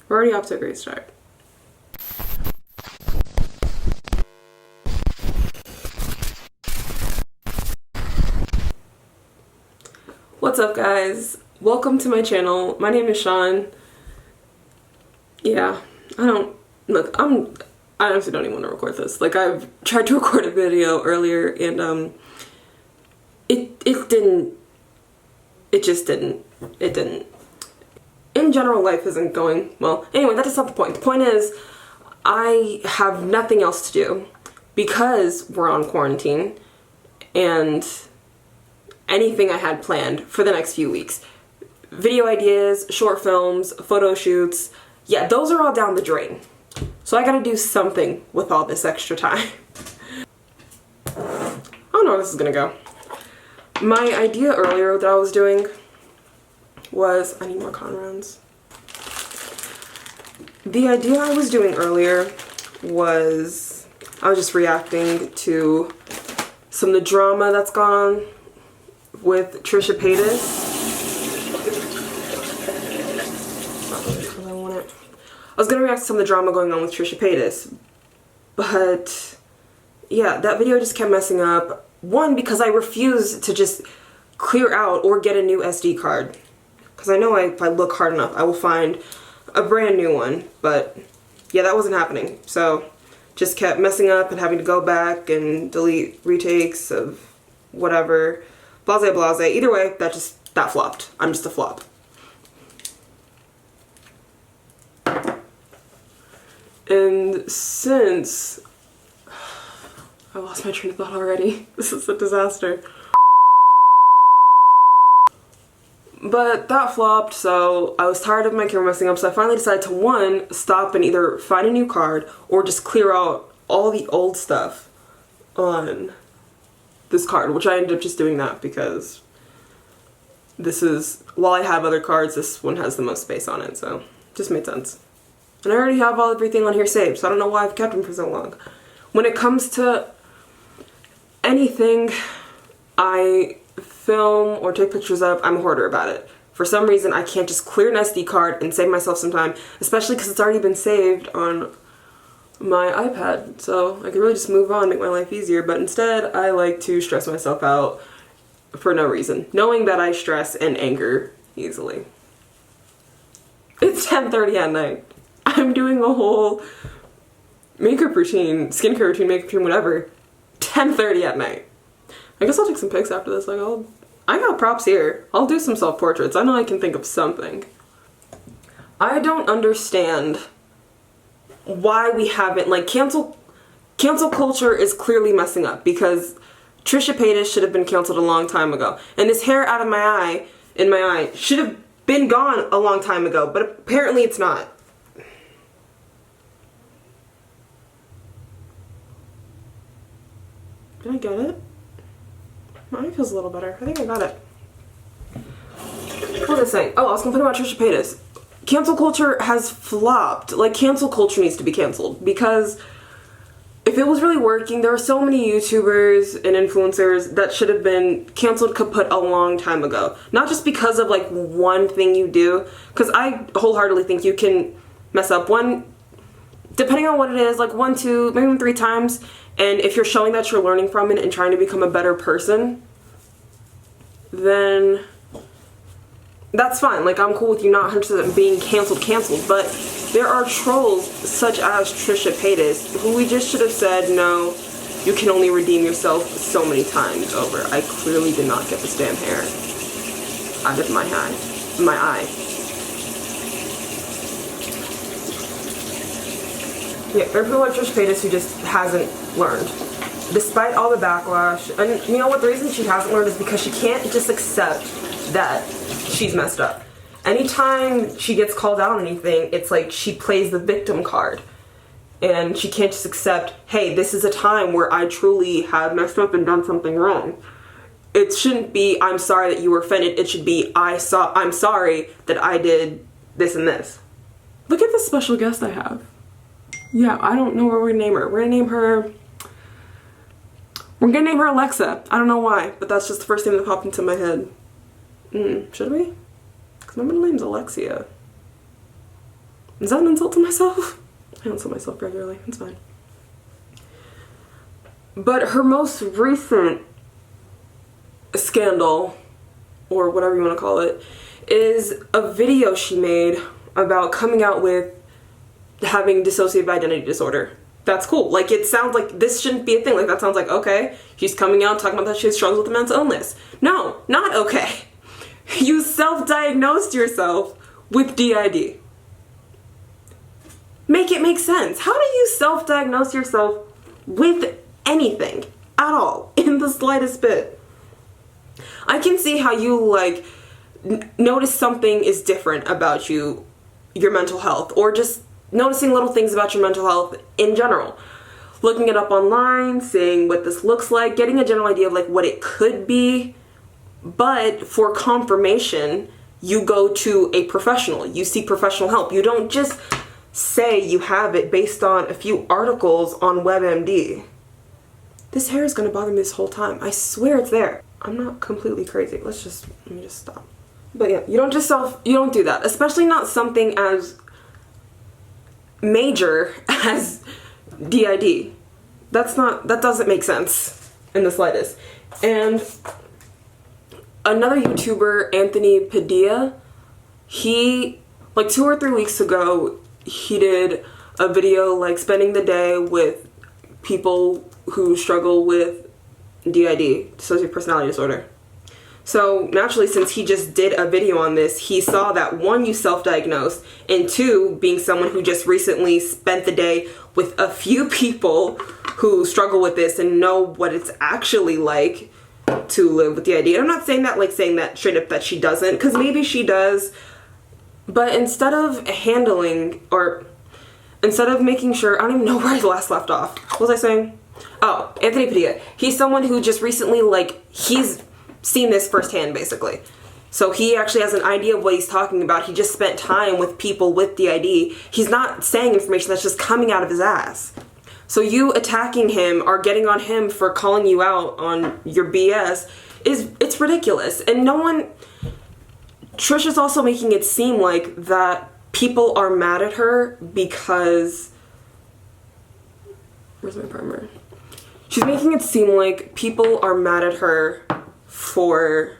We're already off to a great start. What's up, guys? Welcome to my channel. My name is Sean. Yeah, I honestly don't even want to record this. Like, I've tried to record a video earlier and it just didn't. In general, life isn't going well. Anyway, that's not the point. The point is, I have nothing else to do because we're on quarantine and anything I had planned for the next few weeks. Video ideas, short films, photo shoots, yeah, those are all down the drain. So I gotta do something with all this extra time. I don't know where this is gonna go. My idea earlier that I was doing was, I need more con rounds. The idea I was doing earlier was, I was just reacting to some of the drama that's gone on with Trisha Paytas. I was gonna react to some of the drama going on with Trisha Paytas, but yeah, that video just kept messing up. One, because I refuse to just clear out or get a new SD card. Because I know if I look hard enough, I will find a brand new one. But yeah, that wasn't happening. So just kept messing up and having to go back and delete retakes of whatever. Blase blase. Either way, that flopped. I'm just a flop. And since I lost my train of thought already. This is a disaster. But that flopped, so I was tired of my camera messing up, so I finally decided to, one, stop and either find a new card or just clear out all the old stuff on this card, which I ended up just doing that because this is, while I have other cards, this one has the most space on it, so it just made sense. And I already have everything on here saved, so I don't know why I've kept them for so long. When it comes to anything I film or take pictures of, I'm a hoarder about it. For some reason, I can't just clear an SD card and save myself some time, especially because it's already been saved on my iPad. So I can really just move on, make my life easier, but instead I like to stress myself out for no reason, knowing that I stress and anger easily. It's 10:30 at night. I'm doing a whole makeup routine, skincare routine, makeup routine, whatever. 10:30 at night. I guess I'll take some pics after this. Like, I got props here. I'll do some self-portraits. I know I can think of something. I don't understand why we haven't, like, cancel culture is clearly messing up because Trisha Paytas should have been canceled a long time ago. And this hair out of in my eye, should have been gone a long time ago, but apparently it's not. Did I get it? My eye feels a little better. I think I got it. What was I saying? Oh, I was complaining about Trisha Paytas. Cancel culture has flopped. Like, cancel culture needs to be canceled because if it was really working, there are so many YouTubers and influencers that should have been canceled kaput a long time ago. Not just because of, like, one thing you do, because I wholeheartedly think you can mess up depending on what it is, like 1, 2, maybe even 3 times. And if you're showing that you're learning from it and trying to become a better person, then that's fine. Like, I'm cool with you not 100% being canceled, but there are trolls such as Trisha Paytas who we just should have said, no, you can only redeem yourself so many times over. I clearly did not get this damn hair out of my eye. Yeah, there are people like Trisha Paytas who just hasn't learned. Despite all the backlash, and you know what, the reason she hasn't learned is because she can't just accept that she's messed up. Anytime she gets called out on anything, it's like she plays the victim card. And she can't just accept, hey, this is a time where I truly have messed up and done something wrong. It shouldn't be, I'm sorry that you were offended. It should be, I'm sorry that I did this and this. Look at this special guest I have. Yeah, I don't know what we're gonna name her. We're gonna name her Alexa. I don't know why, but that's just the first name that popped into my head. Should we? Because my middle name's Alexia. Is that an insult to myself? I insult myself regularly. It's fine. But her most recent scandal, or whatever you want to call it, is a video she made about coming out with having dissociative identity disorder. That's cool. Like, it sounds like this shouldn't be a thing. Like, that sounds like, okay, she's coming out talking about that she struggles with a mental illness. No, not okay. You self-diagnosed yourself with DID. Make it make sense. How do you self-diagnose yourself with anything at all, in the slightest bit? I can see how you, like, notice something is different about you, your mental health, or just noticing little things about your mental health in general. Looking it up online, seeing what this looks like, getting a general idea of, like, what it could be. But for confirmation, you go to a professional. You seek professional help. You don't just say you have it based on a few articles on WebMD. This hair is going to bother me this whole time. I swear it's there. I'm not completely crazy. Let me just stop. But yeah, you don't do that. Especially not something as major as DID. That doesn't make sense in the slightest. And another YouTuber, Anthony Padilla, he, like 2 or 3 weeks ago, he did a video like spending the day with people who struggle with DID, dissociative personality disorder. So naturally, since he just did a video on this, he saw that 1, you self-diagnosed, and 2, being someone who just recently spent the day with a few people who struggle with this and know what it's actually like to live with DID. And I'm not saying that straight up that she doesn't, because maybe she does, but instead of making sure, I don't even know where I last left off. What was I saying? Oh, Anthony Padilla. He's someone who just recently, he's seen this firsthand, basically. So he actually has an idea of what he's talking about. He just spent time with people with DID. He's not saying information that's just coming out of his ass. So you attacking him or getting on him for calling you out on your BS it's ridiculous. And Trisha's also making it seem like that people are mad at her because, where's my primer? She's making it seem like people are mad at her for,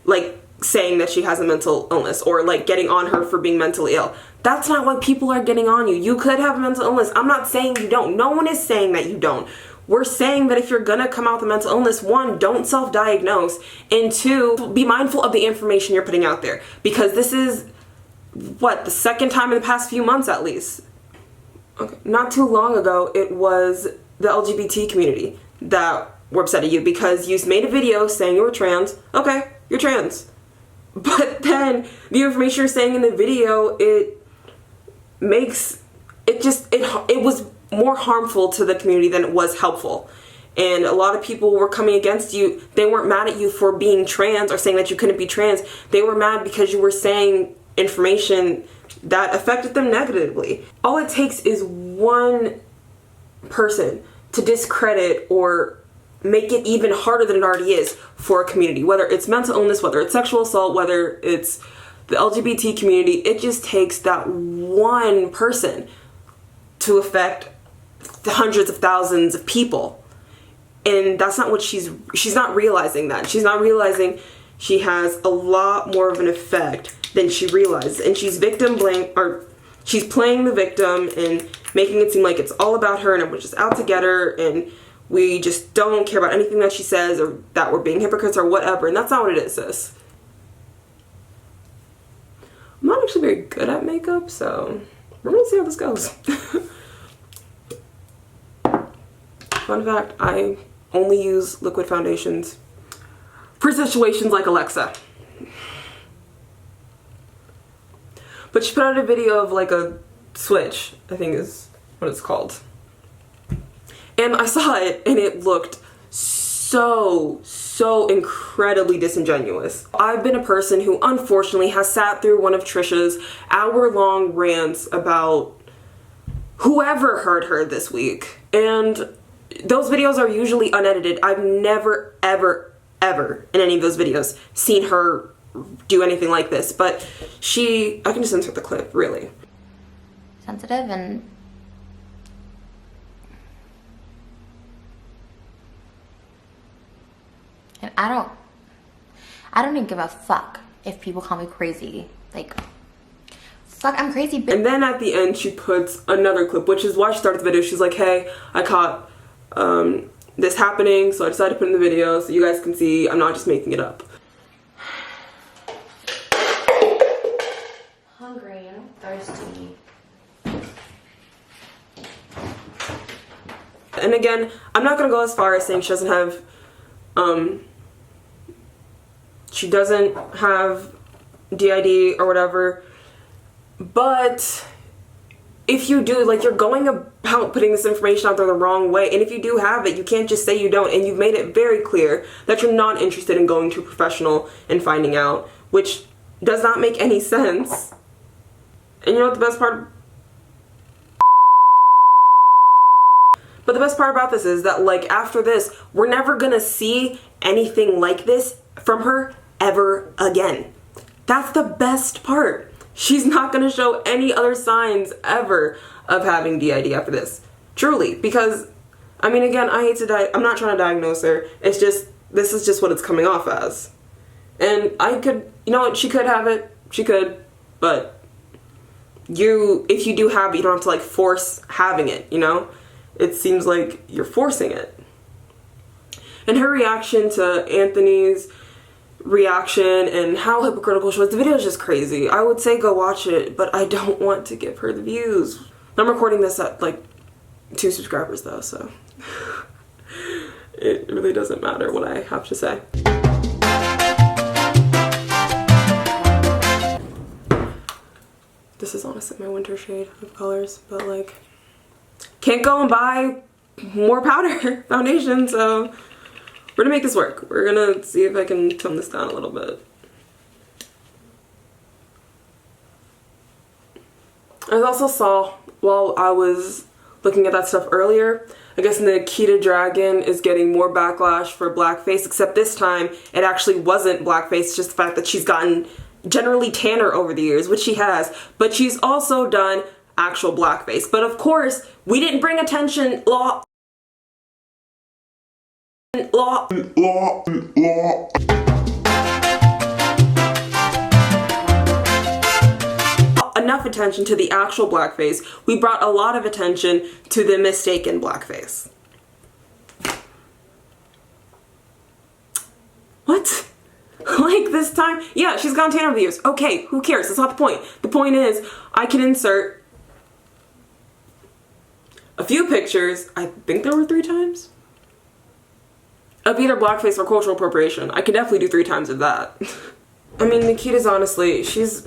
like, saying that she has a mental illness or, like, getting on her for being mentally ill. That's not why people are getting on you. You could have a mental illness. I'm not saying you don't. No one is saying that you don't. We're saying that if you're gonna come out with a mental illness, 1, don't self-diagnose, and 2, be mindful of the information you're putting out there. Because this is, the second time in the past few months at least. Okay. Not too long ago, it was the LGBT community that were upset at you because you made a video saying you were trans. Okay, you're trans. But then the information you're saying in the video, it was more harmful to the community than it was helpful. And a lot of people were coming against you. They weren't mad at you for being trans or saying that you couldn't be trans. They were mad because you were saying information that affected them negatively. All it takes is one person to discredit or make it even harder than it already is for a community. Whether it's mental illness, whether it's sexual assault, whether it's the LGBT community, it just takes that one person to affect the hundreds of thousands of people. And that's not what she's not realizing that. She's not realizing she has a lot more of an effect than she realizes. And she's she's playing the victim and making it seem like it's all about her and we're just out to get her and we just don't care about anything that she says or that we're being hypocrites or whatever. And that's not what it is, sis. I'm not actually very good at makeup, so we're gonna see how this goes. Fun fact, I only use liquid foundations for situations like Alexa. But she put out a video of like a switch, I think is what it's called. And I saw it and it looked so incredibly disingenuous. I've been a person who unfortunately has sat through one of Trisha's hour-long rants about whoever heard her this week. And those videos are usually unedited. I've never, ever in any of those videos seen her do anything like this. But I can just insert the clip, really. sensitive, and I don't even give a fuck if people call me crazy. Like, fuck, I'm crazy. And then at the end, she puts another clip, which is why she started the video. She's like, hey, I caught this happening, so I decided to put in the video so you guys can see I'm not just making it up. Hungry and thirsty. And again, I'm not gonna go as far as saying she doesn't have DID or whatever, but if you do, like, you're going about putting this information out there the wrong way, and if you do have it, you can't just say you don't, and you've made it very clear that you're not interested in going to a professional and finding out, which does not make any sense. And you know what the best part? But the best part about this is that, like, after this, we're never gonna see anything like this from her ever again. That's the best part. She's not gonna show any other signs ever of having DID after this. Truly, because, I mean, again, I'm not trying to diagnose her. It's just, this is just what it's coming off as. And I could, you know what, she could have it. She could, but if you do have it, you don't have to, like, force having it, you know? It seems like you're forcing it. And her reaction to Anthony's reaction and how hypocritical she was, the video is just crazy. I would say go watch it, but I don't want to give her the views. I'm recording this at like 2 subscribers though, so it really doesn't matter what I have to say. This is honestly my winter shade of colors, but like, can't go and buy more powder foundation, so we're gonna make this work. We're gonna see if I can tone this down a little bit. I also saw, while I was looking at that stuff earlier, I guess Nikita Dragun is getting more backlash for blackface, except this time it actually wasn't blackface, it's just the fact that she's gotten generally tanner over the years, which she has, but she's also done actual blackface. But of course, we didn't bring attention enough attention to the actual blackface. We brought a lot of attention to the mistaken blackface. What? Like this time? Yeah, she's gone 10 over the years. Okay, who cares? That's not the point. The point is, I can insert a few pictures, I think there were 3 times, of either blackface or cultural appropriation. I could definitely do 3 times of that. I mean, Nikita's she's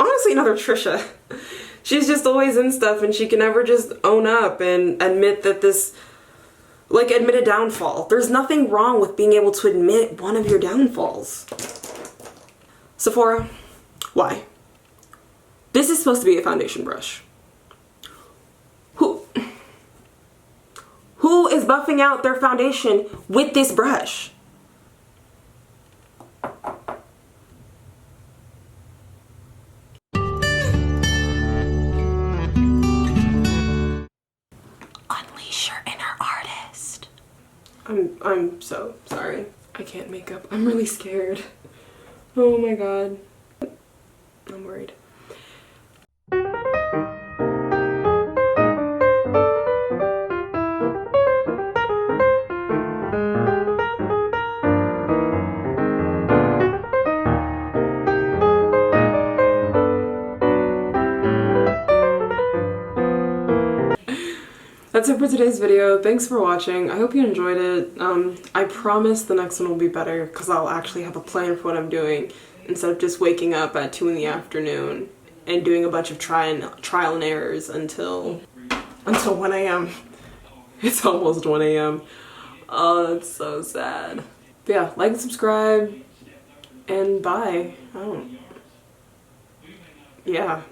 honestly another Trisha. She's just always in stuff and she can never just own up and admit that admit a downfall. There's nothing wrong with being able to admit one of your downfalls. Sephora, why? This is supposed to be a foundation brush. Who is buffing out their foundation with this brush? Unleash your inner artist. I'm so sorry. I can't make up. I'm really scared. Oh my god. I'm worried. That's it for today's video. Thanks for watching. I hope you enjoyed it. I promise the next one will be better because I'll actually have a plan for what I'm doing instead of just waking up at 2 in the afternoon and doing a bunch of trial and errors until 1 a.m. It's almost 1 a.m. Oh, that's so sad. But yeah, like and subscribe and bye. Yeah.